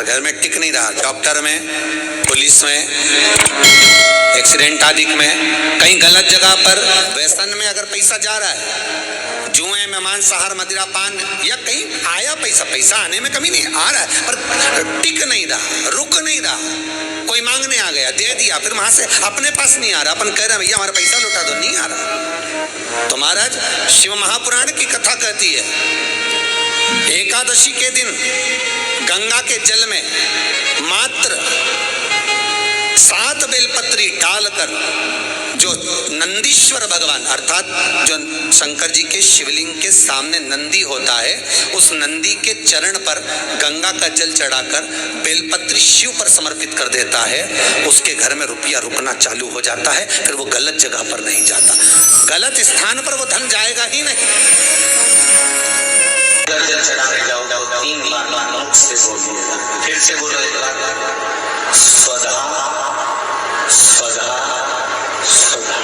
घर में टिक नहीं रहा, डॉक्टर में, पुलिस में, एक्सीडेंट आदि में, कहीं गलत जगह पर, व्यसन में अगर पैसा जा रहा है, जुए में, मांसाहार, मदिरा पान, या कहीं आया पैसा आने में कमी नहीं, आ रहा है पर टिक नहीं रहा, रुक नहीं रहा। कोई मांगने आ गया, दे दिया, फिर वहां से अपने पास नहीं आ रहा, अपन कह रहे हैं भैया हमारा पैसा लौटा दो, नहीं आ रहा। तो महाराज शिव महापुराण की कथा कहती है, एकादशी के दिन गंगा के जल में मात्र 7 बेलपत्री डालकर जो नंदीश्वर भगवान अर्थात जो शंकर जी के शिवलिंग के सामने नंदी होता है, उस नंदी के चरण पर गंगा का जल चढ़ाकर बेलपत्री शिव पर समर्पित कर देता है, उसके घर में रुपया रुकना चालू हो जाता है। फिर वो गलत जगह पर नहीं जाता, गलत स्थान पर वो धन जाएगा ही नहीं। जल चढ़ाने जाओ 3 बार से बोलिएगा, फिर से बोलो स्वधा स्वधा स्वधा।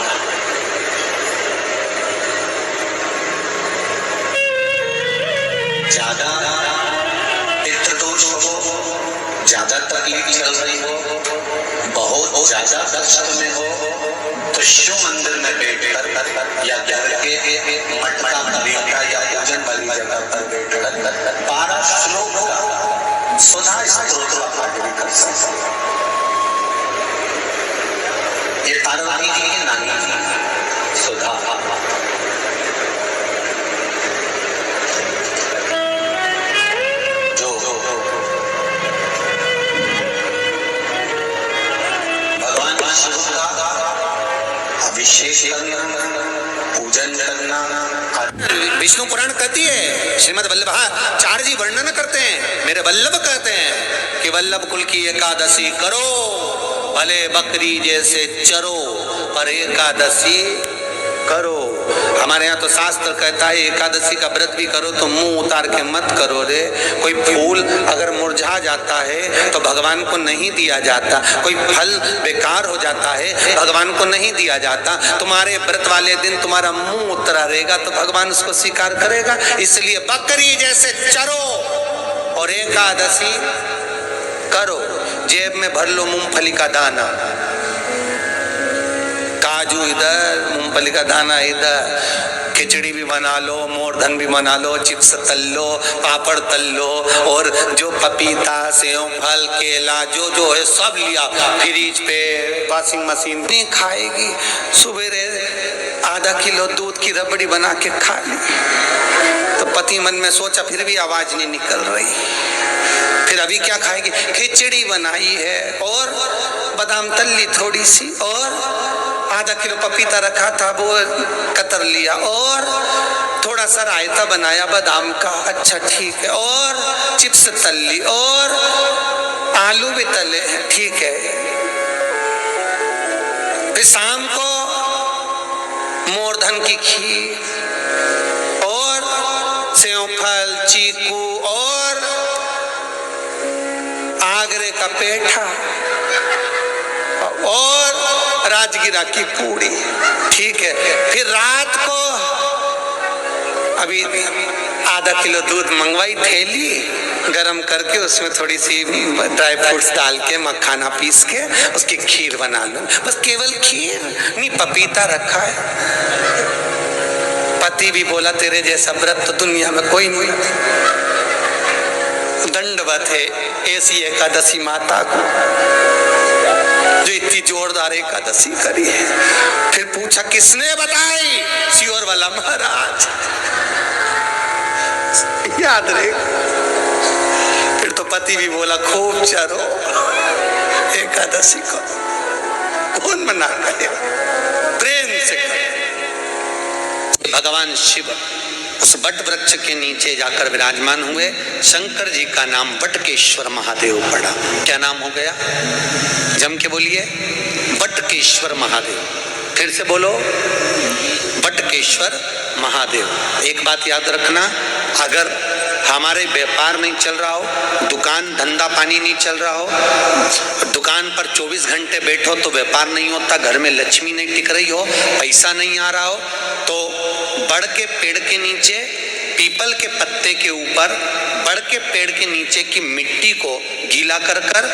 ज्यादा पितृदोष हो, ज्यादा तकलीफ चल रही हो, बहुत ज्यादा कष्ट में हो, तो शिव मंदिर में बैठकर या घर के मटका बलिका या पूजन वाली जगह पर बैठकर 12 श्लोक का सुधा स्तोत्र पाठ भी कर सकते हैं। ये पार्वती जी की नानी सुधा। जो भगवान शिव का अभिषेक करना, पूजन करना, विष्णु पुराण कहती है, श्रीमद् वल्लभाचार्य जी वर्णन करते हैं, मेरे वल्लभ कहते हैं कि वल्लभ कुल की एकादशी करो, भले बकरी जैसे चरो, पर एकादशी करो। हमारे यहाँ तो शास्त्र कहता है एकादशी का व्रत भी करो तो मुंह उतार के मत करो रे। कोई फूल अगर मुरझा जाता है तो भगवान को नहीं दिया जाता, कोई फल बेकार हो जाता है भगवान को नहीं दिया जाता। तुम्हारे व्रत वाले दिन तुम्हारा मुंह उतरा रहेगा तो भगवान उसको स्वीकार करेगा। इसलिए बकरी जैसे चरो और एकादशी करो। जेब में भर लो मूंगफली का दाना, काजू इधर, मूंगफली का दाना इधर, खिचड़ी भी बना लो, मोरधन भी बना लो, चिप्स तल लो, पापड़ तल लो, और जो पपीता, सेव, फल, केला जो है सब लिया फ्रिज पे, वॉशिंग मशीन नहीं खाएगी। सुबह आधा किलो दूध की रबड़ी बना के खा ली तो पति मन में सोचा फिर भी आवाज नहीं निकल रही, फिर अभी क्या खाएगी? खिचड़ी बनाई है और बादाम तल ली थोड़ी सी, और आधा किलो पपीता रखा था वो कतर लिया, और थोड़ा सा रायता बनाया बादाम का, अच्छा ठीक है, और चिप्स तल ली, और आलू भी तले हैं, ठीक है। फिर शाम को मोरधन की खीर और सेव फल, चीकू और आगरे का पेठा और राजगिरा की पूड़ी, ठीक है। फिर रात को अभी आधा किलो दूध मंगवाई, थैली गरम करके उसमें थोड़ी सी ड्राई फ्रूट्स डाल के मखाना पीस के उसकी खीर बना लो, बस केवल खीर नहीं, पपीता रखा है। पति भी बोला तेरे जैसा व्रत तो दुनिया में कोई नहीं। दंडवत है ऐसी एकादशी माता को जो इतनी जोरदार एकादशी करी है। फिर पूछा किसने बताई? सियोर वाला महाराज, याद रहे। फिर तो पति भी बोला खूब चरो एकादशी को, कौन मना करे, प्रेम से करे। भगवान शिव उस वट वृक्ष के नीचे जाकर विराजमान हुए। शंकर जी का नाम वटकेश्वर महादेव पड़ा। क्या नाम हो गया? जम के बोलिए, वटकेश्वर महादेव। फिर से बोलो, वटकेश्वर महादेव। एक बात याद रखना, अगर हमारे व्यापार नहीं चल रहा हो, दुकान धंधा पानी नहीं चल रहा हो, दुकान पर 24 घंटे बैठो तो व्यापार नहीं होता, घर में लक्ष्मी नहीं टिक रही हो, पैसा नहीं आ रहा हो, तो बड़ के पेड़ के नीचे पीपल के पत्ते के ऊपर बड़ के पेड़ के नीचे की मिट्टी को गीला कर कर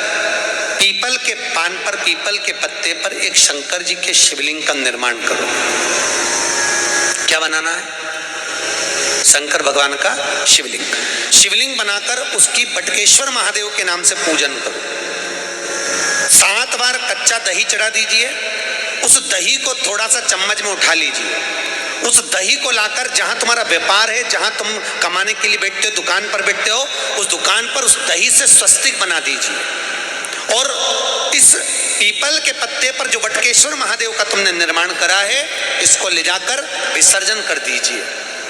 पीपल के पान पर, पीपल के पत्ते पर एक शंकर जी के शिवलिंग का निर्माण करो। क्या बनाना है? शंकर भगवान का शिवलिंग। शिवलिंग बनाकर उसकी बटकेश्वर महादेव के नाम से पूजन करो। 7 बार कच्चा दही चढ़ा दीजिए। उस दही को थोड़ा सा चम्मच में उठा लीजिए। उस दही को लाकर जहां तुम्हारा व्यापार है, जहां तुम कमाने के लिए बैठते हो, दुकान पर बैठते हो, उस दुकान पर उस दही से स्वस्तिक बना दीजिए और इस पीपल के पत्ते पर जो बटकेश्वर महादेव का तुमने निर्माण करा है, इसको ले जाकर विसर्जन कर दीजिए।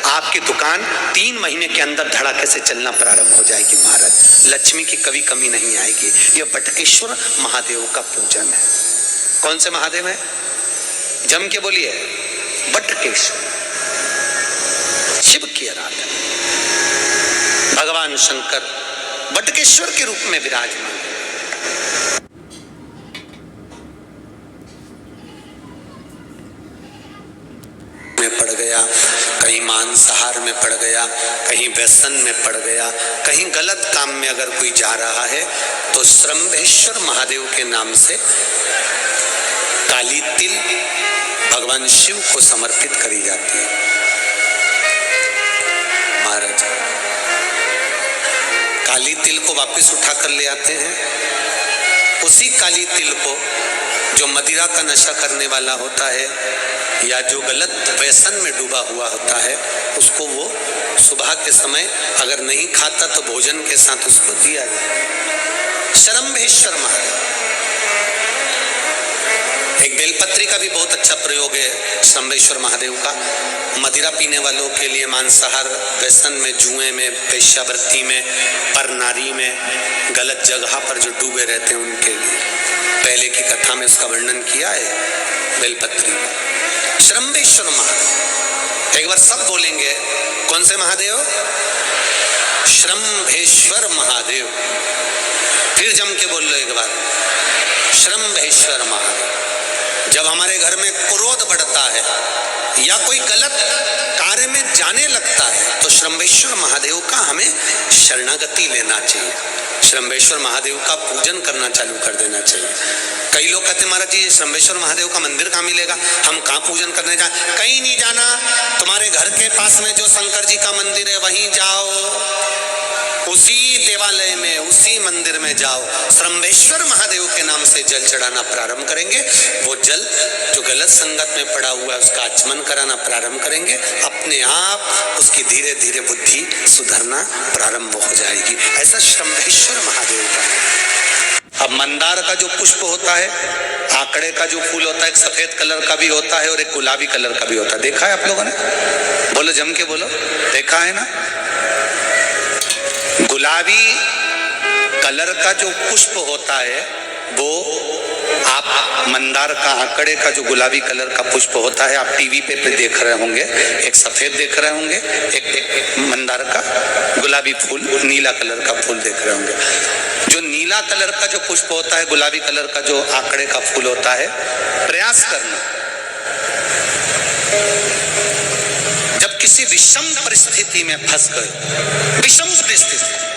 आपकी दुकान 3 महीने के अंदर धड़ाके से चलना प्रारंभ हो जाएगी महाराज। लक्ष्मी की कभी कमी नहीं आएगी। यह बटकेश्वर महादेव का पूजन है। कौन से महादेव है? जम के बोलिए, बटकेश्वर, शिव की आराधना। भगवान शंकर बटकेश्वर के रूप में विराजमान में पड़ गया, कहीं मांसाहार में पड़ गया, कहीं व्यसन में पड़ गया, कहीं गलत काम में अगर कोई जा रहा है तो श्रम्भेश्वर महादेव के नाम से काली तिल भगवान शिव को समर्पित करी जाती है। महाराज काली तिल को वापस उठा कर ले आते हैं। उसी काली तिल को जो मदिरा का नशा करने वाला होता है या जो गलत व्यसन में डूबा हुआ होता है, उसको वो सुबह के समय अगर नहीं खाता तो भोजन के साथ उसको दिया जाए। श्रम्भेश्वर महादेव। एक बेलपत्री का भी बहुत अच्छा प्रयोग है श्रम्भेश्वर महादेव का। मदिरा पीने वालों के लिए, मांसाहार व्यसन में, जुए में, वेश्यावृत्ति में, पर नारी में, गलत जगह पर जो डूबे रहते हैं उनके लिए पहले की कथा में उसका वर्णन किया है बेलपत्री। श्रम्भेश्वर महादेव। एक बार सब बोलेंगे, कौन से महादेव? श्रम्भेश्वर महादेव। फिर जम के बोल लो एक बार, श्रम्भेश्वर महादेव। जब हमारे घर में क्रोध बढ़ता है या कोई गलत कार्य में जाने लगता है तो श्रम्भेश्वर महादेव का हमें शरणागति लेना चाहिए। श्रम्भेश्वर महादेव का पूजन करना चालू कर देना चाहिए। कई लोग कहते हैं महाराज जी श्रम्भेश्वर महादेव का मंदिर कहाँ मिलेगा, हम कहाँ पूजन करने जाए? कहीं नहीं जाना, तुम्हारे घर के पास में जो शंकर जी का मंदिर है वहीं जाओ, उसी देवालय में, उसी मंदिर में जाओ। श्रम्भेश्वर महादेव के नाम से जल चढ़ाना प्रारंभ करेंगे। वो जल जो गलत संगत में पड़ा हुआ है उसका आचमन कराना प्रारंभ करेंगे। अपने आप उसकी धीरे धीरे बुद्धि सुधरना प्रारंभ हो जाएगी। ऐसा श्रम्भेश्वर महादेव का। अब मंदार का जो पुष्प होता है, आंकड़े का जो फूल होता है, एक सफेद कलर का भी होता है और एक गुलाबी कलर का भी होता है। देखा है आप लोगों ने? बोलो, जम के बोलो, देखा है ना? गुलाबी कलर का जो पुष्प होता है वो आप मंदार का, आंकड़े का जो गुलाबी कलर का पुष्प होता है, आप टीवी पे देख रहे होंगे। एक सफेद देख रहे होंगे, एक मंदार का गुलाबी फूल, नीला कलर का फूल देख रहे होंगे। जो नीला कलर का जो पुष्प होता है, गुलाबी कलर का जो आंकड़े का फूल होता है, प्रयास करना जब किसी विषम परिस्थिति में फंस गए, विषम परिस्थिति